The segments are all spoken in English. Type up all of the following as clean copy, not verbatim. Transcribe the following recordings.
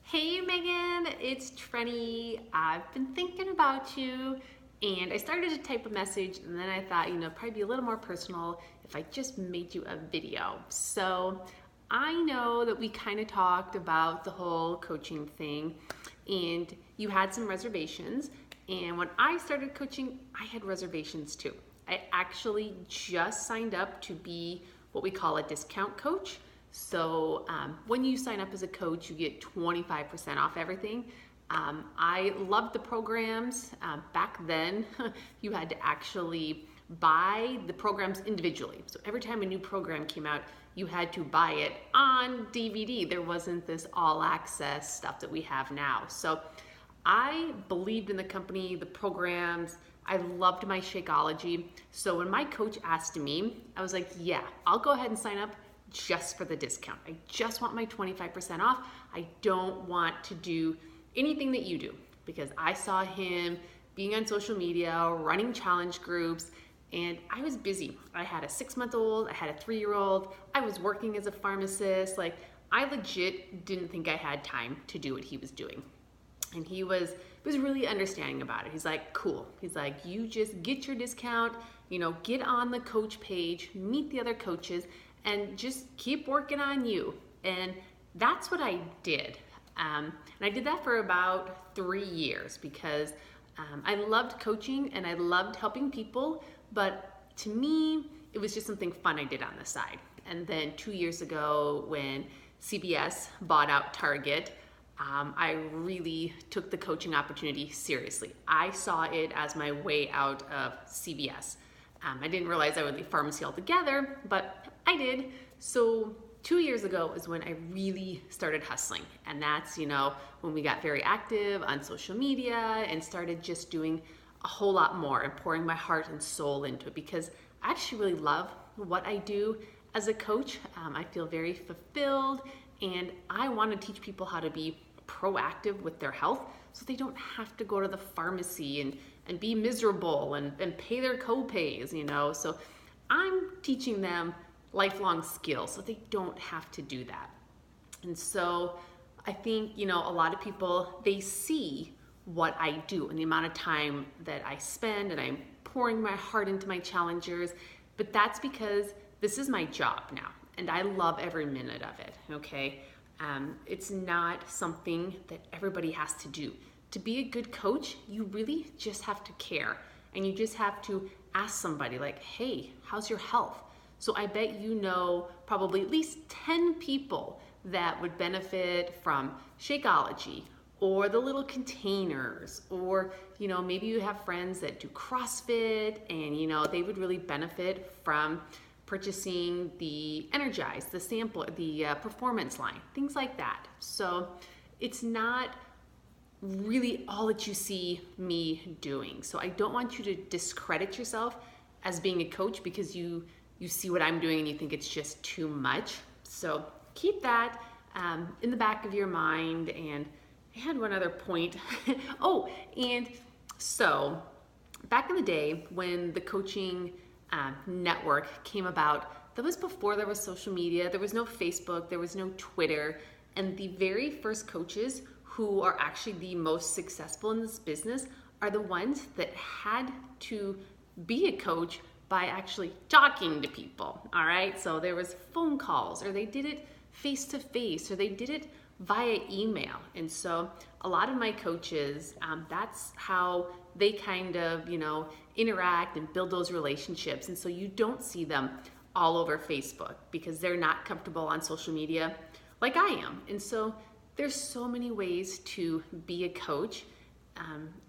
Hey Megan, it's Trenny. I've been thinking about you and I started to type a message and then I thought, probably be a little more personal if I just made you a video. So I know that we kind of talked about the whole coaching thing and you had some reservations. And when I started coaching, I had reservations too. I actually just signed up to be what we call a discount coach. So when you sign up as a coach, you get 25% off everything. I loved the programs. Back then, you had to actually buy the programs individually. So every time a new program came out, you had to buy it on DVD. There wasn't this all access stuff that we have now. So I believed in the company, the programs. I loved my Shakeology. So when my coach asked me, I was like, yeah, I'll go ahead and sign up just for the discount. I just want my 25% off. I don't want to do anything that you do because I saw him being on social media, running challenge groups, and I was busy. I had a 6-month-old, I had a 3-year-old, I was working as a pharmacist. I legit didn't think I had time to do what he was doing. And he was really understanding about it. He's like, cool. He's like, you just get your discount, get on the coach page, meet the other coaches, and just keep working on you. And that's what I did. And I did that for about 3 years because I loved coaching and I loved helping people. But to me, it was just something fun I did on the side. And then 2 years ago when CBS bought out Target, I really took the coaching opportunity seriously. I saw it as my way out of CBS. I didn't realize I would leave pharmacy altogether, but I did. So 2 years ago is when I really started hustling. And that's, when we got very active on social media and started just doing a whole lot more and pouring my heart and soul into it because I actually really love what I do as a coach. I feel very fulfilled and I want to teach people how to be proactive with their health so they don't have to go to the pharmacy and be miserable and pay their co-pays, So I'm teaching them lifelong skills so they don't have to do that. And so I think, a lot of people, they see what I do and the amount of time that I spend and I'm pouring my heart into my challengers, but that's because this is my job now and I love every minute of it, okay? It's not something that everybody has to do. To be a good coach, you really just have to care and you just have to ask somebody like, hey, how's your health? So I bet probably at least 10 people that would benefit from Shakeology or the little containers, or maybe you have friends that do CrossFit and they would really benefit from purchasing the Energize, the sample, the performance line, things like that. So it's not really all that you see me doing. So I don't want you to discredit yourself as being a coach because you see what I'm doing and you think it's just too much. So keep that in the back of your mind. And I had one other point. Oh, and so back in the day when the coaching network came about, that was before there was social media, there was no Facebook, there was no Twitter, and the very first coaches who are actually the most successful in this business are the ones that had to be a coach by actually talking to people, all right? So there was phone calls, or they did it face-to-face, or they did it via email. And so a lot of my coaches, that's how they kind of, interact and build those relationships. And so you don't see them all over Facebook because they're not comfortable on social media like I am. And so there's so many ways to be a coach.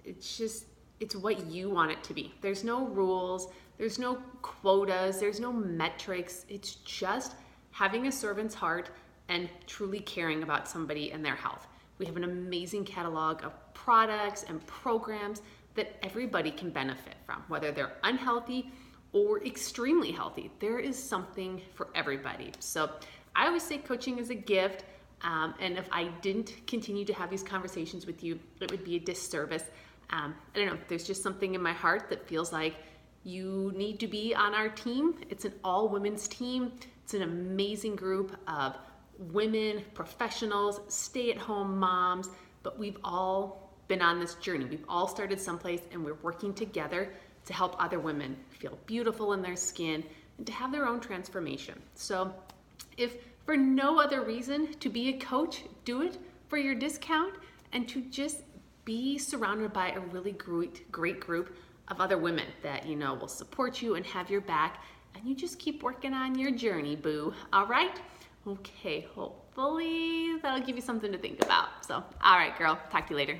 It's what you want it to be. There's no rules, there's no quotas, there's no metrics. It's just having a servant's heart and truly caring about somebody and their health. We have an amazing catalog of products and programs that everybody can benefit from, whether they're unhealthy or extremely healthy. There is something for everybody. So I always say coaching is a gift. And if I didn't continue to have these conversations with you, it would be a disservice. I don't know, there's just something in my heart that feels like you need to be on our team. It's an all women's team. It's an amazing group of women, professionals, stay-at-home moms, but we've all been on this journey. We've all started someplace and we're working together to help other women feel beautiful in their skin and to have their own transformation. So if for no other reason to be a coach, do it for your discount and to just be surrounded by a really great group of other women that will support you and have your back, and you just keep working on your journey, boo. All right? Okay, hopefully that'll give you something to think about. So, all right, girl, talk to you later.